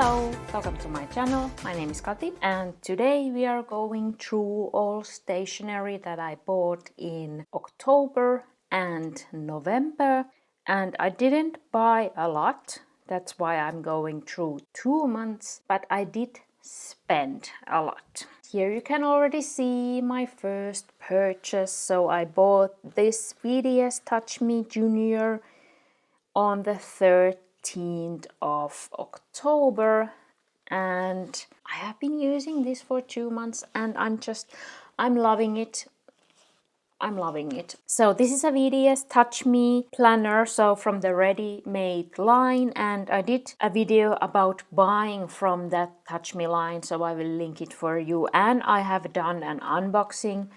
Hello, welcome to my channel. My name is Kati and today we are going through all stationery that I bought in October and November, and I didn't buy a lot. That's why I'm going through 2 months, but I did spend a lot. Here you can already see my first purchase. So I bought this BDS Touch Me Junior on the 13th of October, and I have been using this for 2 months and I'm loving it. I'm loving it. So this is a VDS Touch Me planner, so from the ready-made line, and I did a video about buying from that Touch Me line, so I will link it for you. And I have done an unboxing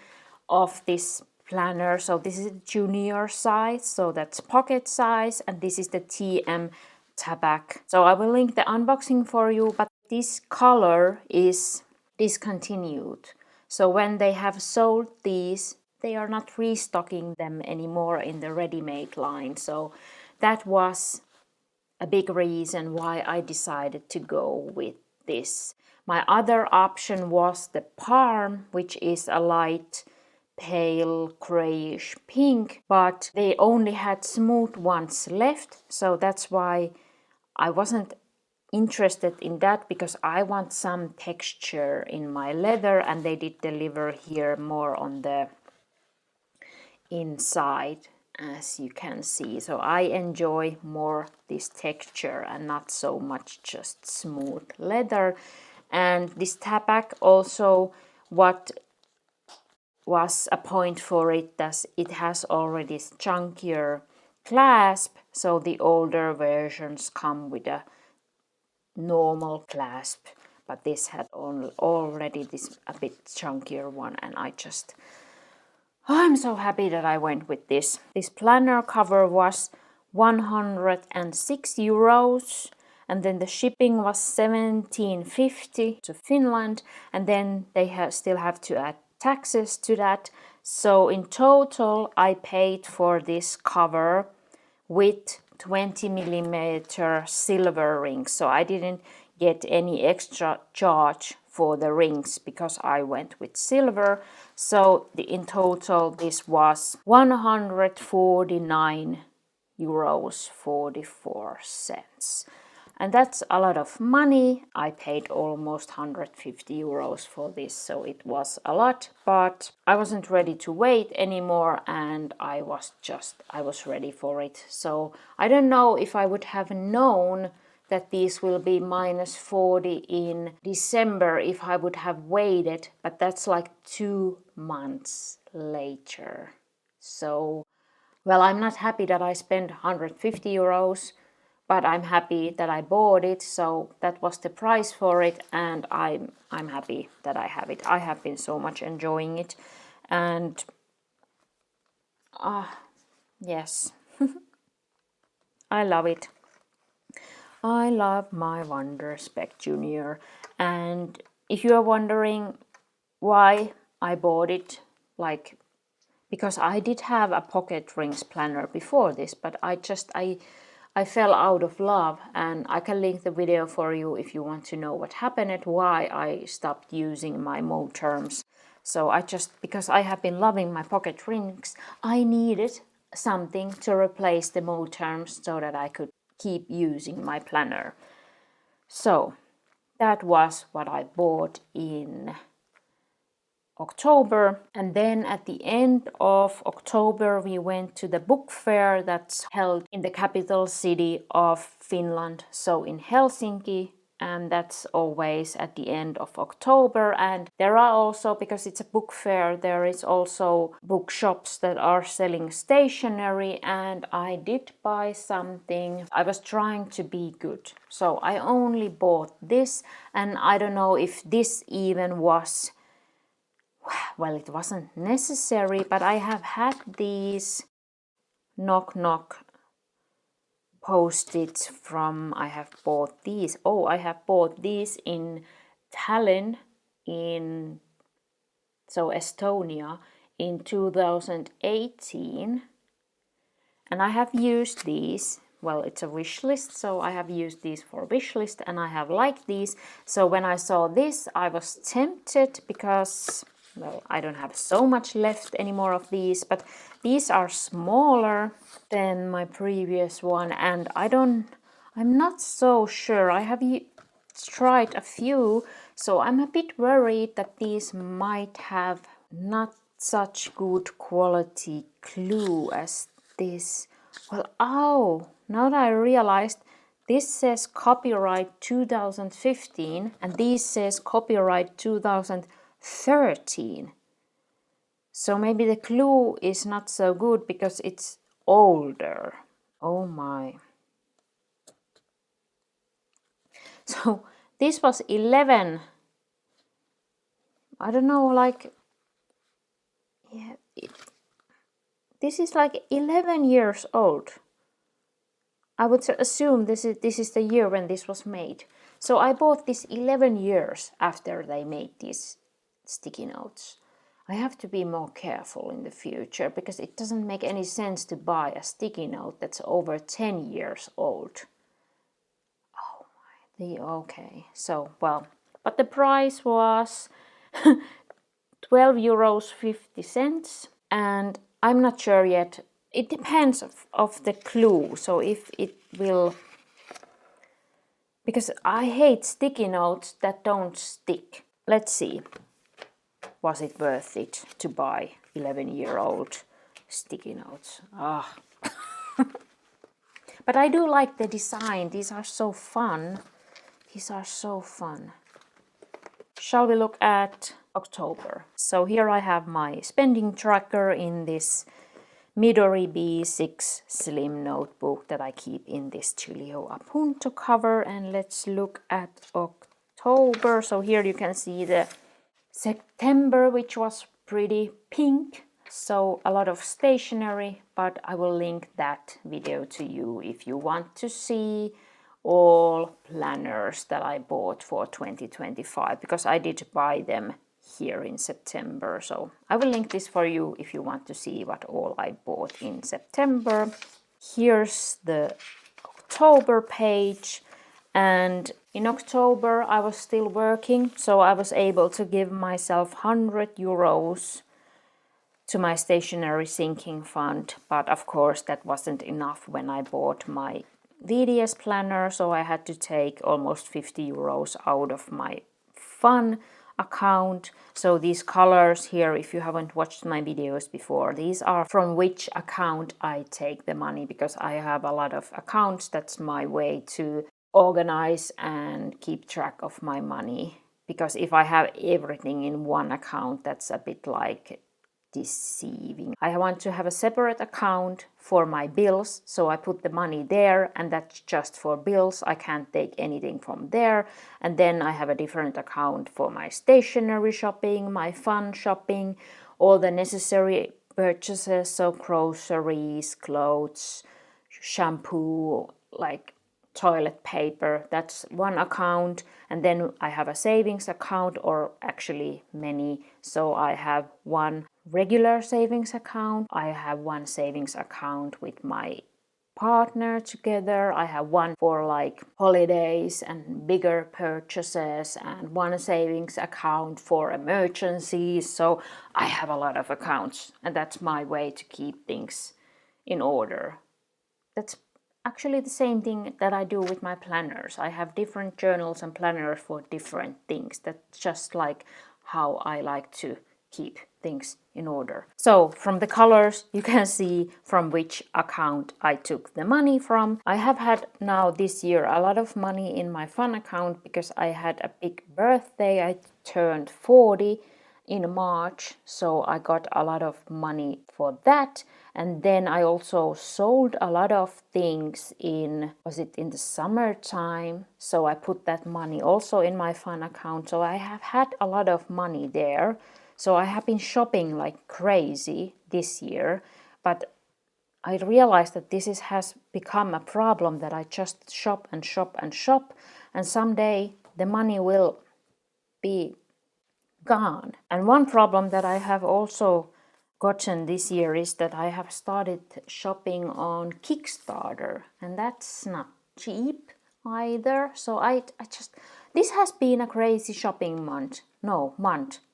of this planner. So this is a junior size, so that's pocket size, and this is the TM Tabac. So I will link the unboxing for you, but this color is discontinued. So when they have sold these, they are not restocking them anymore in the ready-made line. So that was a big reason why I decided to go with this. My other option was the Parm, which is a light pale grayish pink, but they only had smooth ones left, so that's why I wasn't interested in that, because I want some texture in my leather, and they did deliver here more on the inside, as you can see. So I enjoy more this texture and not so much just smooth leather. And this Tabac also, what was a point for it, that it has already chunkier clasp, so the older versions come with a normal clasp, but this had already this a bit chunkier one, and I'm so happy that I went with this. This planner cover was 106 euros, and then the shipping was 17.50 to Finland, and then they still have to add taxes to that. So in total I paid for this cover with 20mm silver rings. So I didn't get any extra charge for the rings because I went with silver. So in total this was 149 euros 44 cents. And that's a lot of money. I paid almost 150 euros for this, so it was a lot, but I wasn't ready to wait anymore, and I was ready for it. So I don't know if I would have known that these will be -40 in December if I would have waited, but that's like 2 months later. So, well, I'm not happy that I spent 150 euros, but I'm happy that I bought it. So that was the price for it, and I'm happy that I have it. I have been so much enjoying it, and yes, I love it. I love my Wonder Spec Junior. And if you are wondering why I bought it, because I did have a pocket rings planner before this, but I fell out of love, and I can link the video for you if you want to know what happened and why I stopped using my Mo terms. So because I have been loving my pocket rings, I needed something to replace the Mo terms so that I could keep using my planner. So that was what I bought in October, and then at the end of October we went to the book fair that's held in the capital city of Finland, so in Helsinki, and that's always at the end of October. And there are also, because it's a book fair, there is also bookshops that are selling stationery, and I did buy something. I was trying to be good, so I only bought this, and I don't know if this even was, well, it wasn't necessary, but I have had these knock knock post-its from, I have bought these in Tallinn, in Estonia, in 2018, and I have used these, well, it's a wish list, so I have used these for wish list and I have liked these. So when I saw this, I was tempted because, well, I don't have so much left anymore of these, but these are smaller than my previous one, and I'm not so sure. I have tried a few, so I'm a bit worried that these might have not such good quality glue as this. Well, oh, now that I realized, this says copyright 2015 and this says copyright 2013. So maybe the glue is not so good because it's older. Oh my. So this was 11. I don't know, like, yeah, this is like 11 years old. I would assume this is the year when this was made. So I bought this 11 years after they made these sticky notes. I have to be more careful in the future because it doesn't make any sense to buy a sticky note that's over 10 years old. Oh my, okay. So, well, but the price was 12 euros 50, and I'm not sure yet. It depends of the glue, so if it will, because I hate sticky notes that don't stick. Let's see, was it worth it to buy 11-year-old sticky notes? Ah. But I do like the design. These are so fun. These are so fun. Shall we look at October? So here I have my spending tracker in this Midori B6 Slim notebook that I keep in this Giulio Appunto cover. And let's look at October. So here you can see the September, which was pretty pink. So a lot of stationery, but I will link that video to you if you want to see all planners that I bought for 2025, because I did buy them here in September. So I will link this for you if you want to see what all I bought in September. Here's the October page, and in October I was still working, so I was able to give myself 100 euros to my stationery sinking fund, but of course that wasn't enough when I bought my VDS planner, so I had to take almost 50 euros out of my fun account. So these colors here, if you haven't watched my videos before, these are from which account I take the money, because I have a lot of accounts. That's my way to organize and keep track of my money, because if I have everything in one account, that's a bit like deceiving. I want to have a separate account for my bills, so I put the money there, and that's just for bills. I can't take anything from there. And then I have a different account for my stationery shopping, my fun shopping, all the necessary purchases, so groceries, clothes, shampoo, like toilet paper. That's one account. And then I have a savings account, or actually many. So I have one regular savings account, I have one savings account with my partner together, I have one for like holidays and bigger purchases, and one savings account for emergencies. So I have a lot of accounts, and that's my way to keep things in order. That's actually the same thing that I do with my planners. I have different journals and planners for different things. That's just like how I like to keep things in order. So from the colors you can see from which account I took the money from. I have had now this year a lot of money in my fun account because I had a big birthday. I turned 40 in March, so I got a lot of money for that. And then I also sold a lot of things was it in the summertime? So I put that money also in my fun account. So I have had a lot of money there. So I have been shopping like crazy this year, but I realized that this has become a problem, that I just shop and shop and shop, and someday the money will be gone. And one problem that I have also gotten this year is that I have started shopping on Kickstarter, and that's not cheap either. So I just, this has been a crazy shopping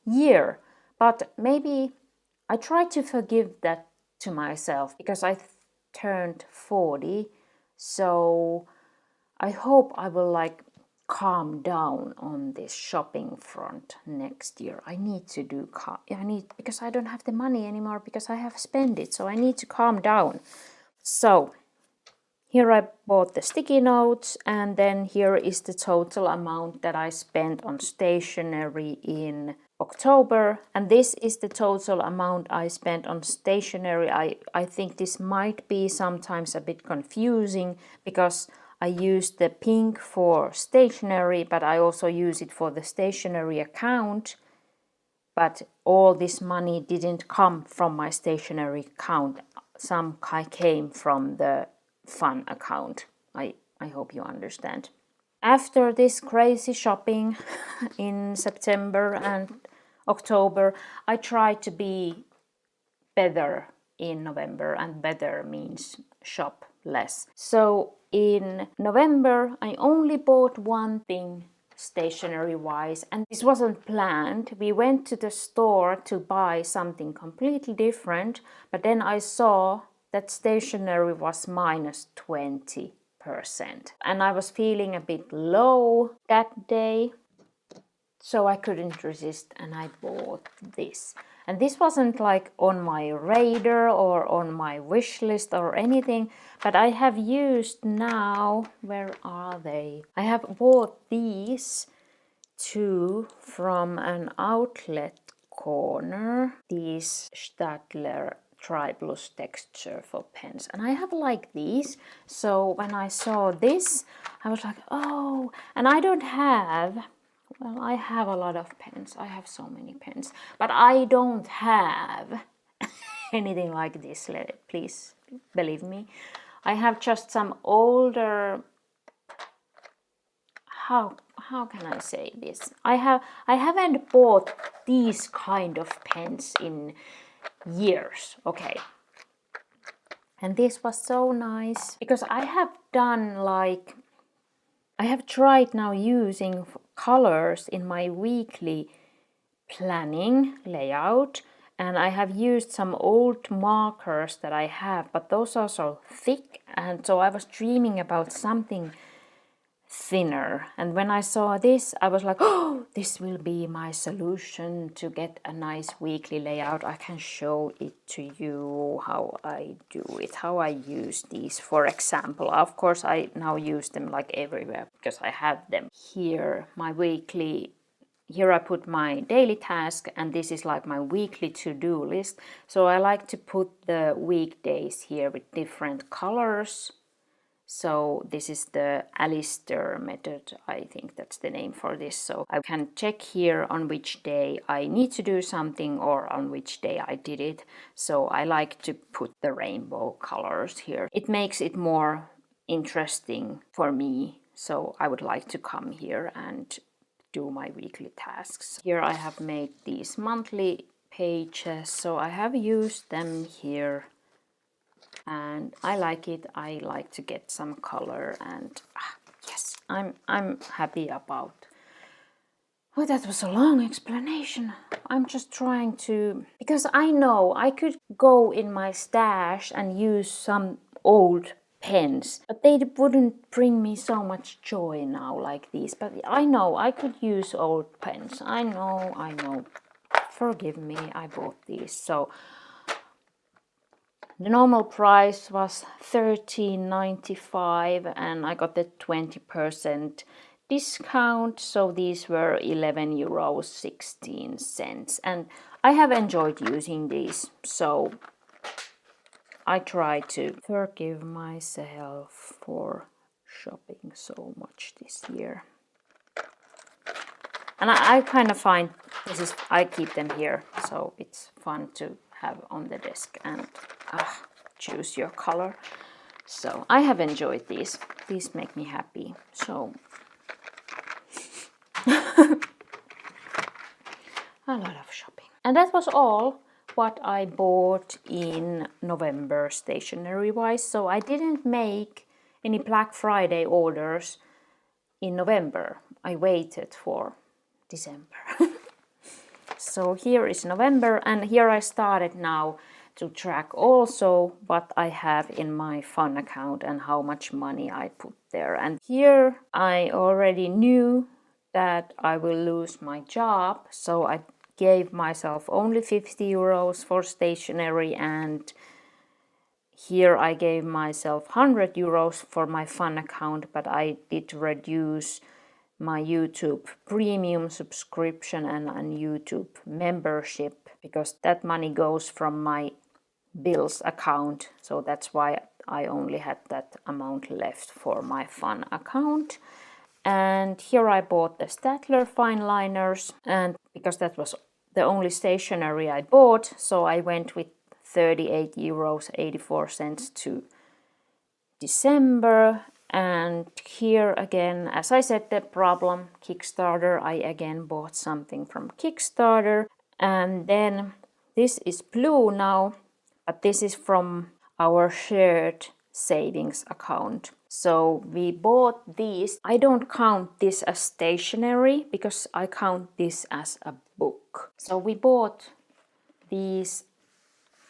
year, but maybe I try to forgive that to myself because I turned 40, so I hope I will like calm down on this shopping front next year. I need to because I don't have the money anymore because I have spent it, so I need to calm down. So here I bought the sticky notes, and then here is the total amount that I spent on stationery in October, and this is the total amount I spent on stationery. I think this might be sometimes a bit confusing because I use the pink for stationery, but I also use it for the stationery account. But all this money didn't come from my stationery account. Some came from the fun account. I hope you understand. After this crazy shopping in September and October, I tried to be better in November, and better means shop less. So in November, I only bought one thing stationery wise, and this wasn't planned. We went to the store to buy something completely different, but then I saw that stationery was minus 20%, and I was feeling a bit low that day, so I couldn't resist and I bought this. And this wasn't like on my radar or on my wish list or anything, but I have used now, where are they? I have bought these two from an outlet corner, these Stadler Triplus texture for pens, and I have like these. So when I saw this, I was like, oh, and I don't have, well, I have a lot of pens. I have so many pens, but I don't have anything like this. Please believe me. I have just some older, how can I say this? I haven't bought these kind of pens in years. Okay. And this was so nice because I have done like, I have tried now using colors in my weekly planning layout, and I have used some old markers that I have, but those are so thick, and so I was dreaming about something thinner. And when I saw this, I was like, oh, this will be my solution to get a nice weekly layout. I can show it to you how I do it, how I use these. For example, of course, I now use them like everywhere because I have them here. My weekly, here I put my daily task, and this is like my weekly to-do list. So I like to put the weekdays here with different colors. So this is the Alistair method, I think that's the name for this. So I can check here on which day I need to do something or on which day I did it. So I like to put the rainbow colors here. It makes it more interesting for me. So I would like to come here and do my weekly tasks. Here I have made these monthly pages, so I have used them here. And I like it. I like to get some color, and yes, I'm happy about. Oh, that was a long explanation. I'm just trying to, because I know I could go in my stash and use some old pens, but they wouldn't bring me so much joy now like these. But I know I could use old pens. I know. Forgive me, I bought these. So the normal price was $13.95, and I got the 20% discount, so these were €11.16. And I have enjoyed using these, so I try to forgive myself for shopping so much this year. And I kind of find I keep them here, so it's fun to have on the desk and choose your color. So I have enjoyed these. These make me happy. So a lot of shopping. And that was all what I bought in November stationery wise. So I didn't make any Black Friday orders in November. I waited for December. So here is November, and here I started now to track also what I have in my fun account and how much money I put there. And here I already knew that I will lose my job, so I gave myself only 50 euros for stationery, and here I gave myself 100 euros for my fun account, but I did reduce my YouTube premium subscription and YouTube membership because that money goes from my bills account, so that's why I only had that amount left for my fun account. And here I bought the Statler fine liners, and because that was the only stationery I bought, so I went with 38 euros 84 cents to December. And here again, as I said, the problem Kickstarter, I again bought something from Kickstarter. And then this is blue now, but this is from our shared savings account. So we bought these. I don't count this as stationery because I count this as a book. So we bought these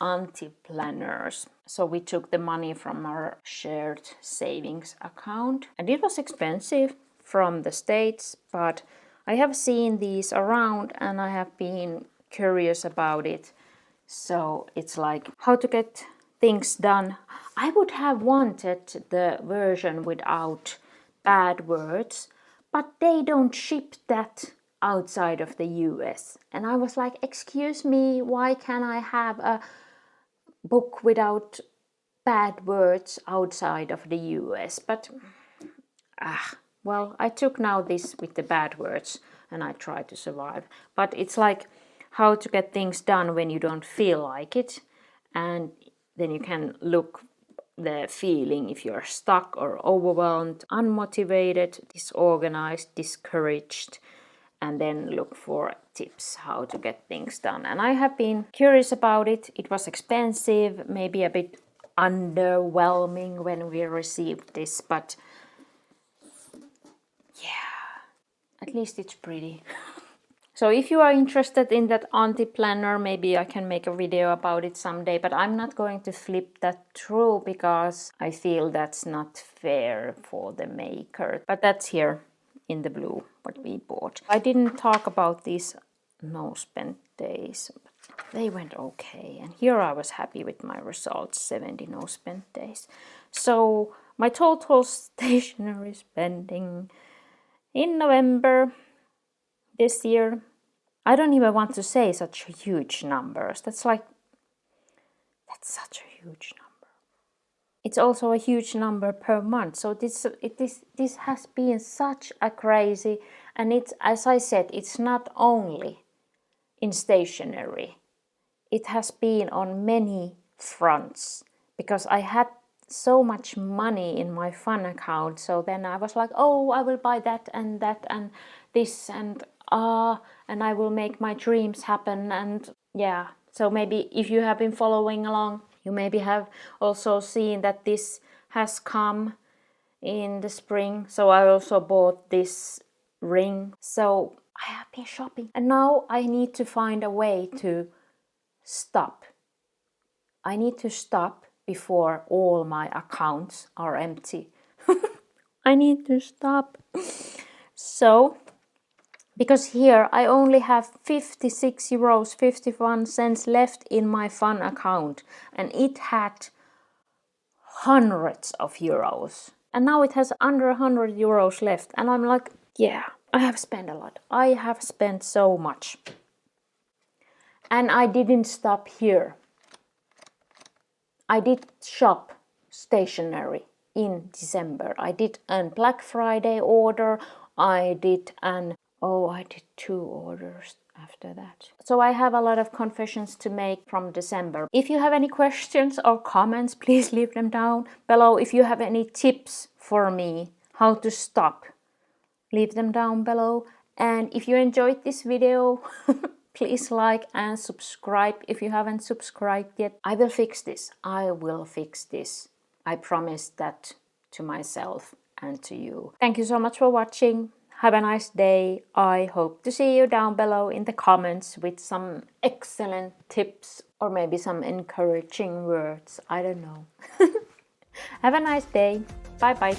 anti-planners. So we took the money from our shared savings account, and it was expensive from the States, but I have seen these around and I have been curious about it. So it's like how to get things done. I would have wanted the version without bad words, but they don't ship that outside of the US. And I was like, excuse me, why can't I have a book without bad words outside of the US? But well, I took now this with the bad words and I tried to survive. But it's like how to get things done when you don't feel like it, and then you can look the feeling if you're stuck or overwhelmed, unmotivated, disorganized, discouraged, and then look for tips how to get things done. And I have been curious about it. It was expensive, maybe a bit underwhelming when we received this, but yeah, at least it's pretty. So if you are interested in that anti-planner, maybe I can make a video about it someday, but I'm not going to flip that through because I feel that's not fair for the maker. But that's here in the blue, what we bought. I didn't talk about these no-spend days. They went okay, and here I was happy with my results, 70 no-spend days. So my total stationery spending in November this year, I don't even want to say such huge numbers. That's such a huge number. It's also a huge number per month. So this has been such a crazy, and it's, as I said, it's not only in stationery. It has been on many fronts because I had so much money in my fun account. So then I was like, oh, I will buy that and this and I will make my dreams happen. And yeah, so maybe if you have been following along, you maybe have also seen that this has come in the spring. So I also bought this ring. So I have been shopping, and now I need to find a way to stop. I need to stop before all my accounts are empty. I need to stop. So, because here I only have 56 euros 51 cents left in my fun account, and it had hundreds of euros. And now it has under 100 euros left, and I'm like, yeah, I have spent a lot. I have spent so much. And I didn't stop here. I did shop stationery in December. I did a Black Friday order. I did 2 orders after that. So I have a lot of confessions to make from December. If you have any questions or comments, please leave them down below. If you have any tips for me how to stop, leave them down below. And if you enjoyed this video, please like and subscribe if you haven't subscribed yet. I will fix this. I will fix this. I promise that to myself and to you. Thank you so much for watching. Have a nice day. I hope to see you down below in the comments with some excellent tips or maybe some encouraging words. I don't know. Have a nice day. Bye bye.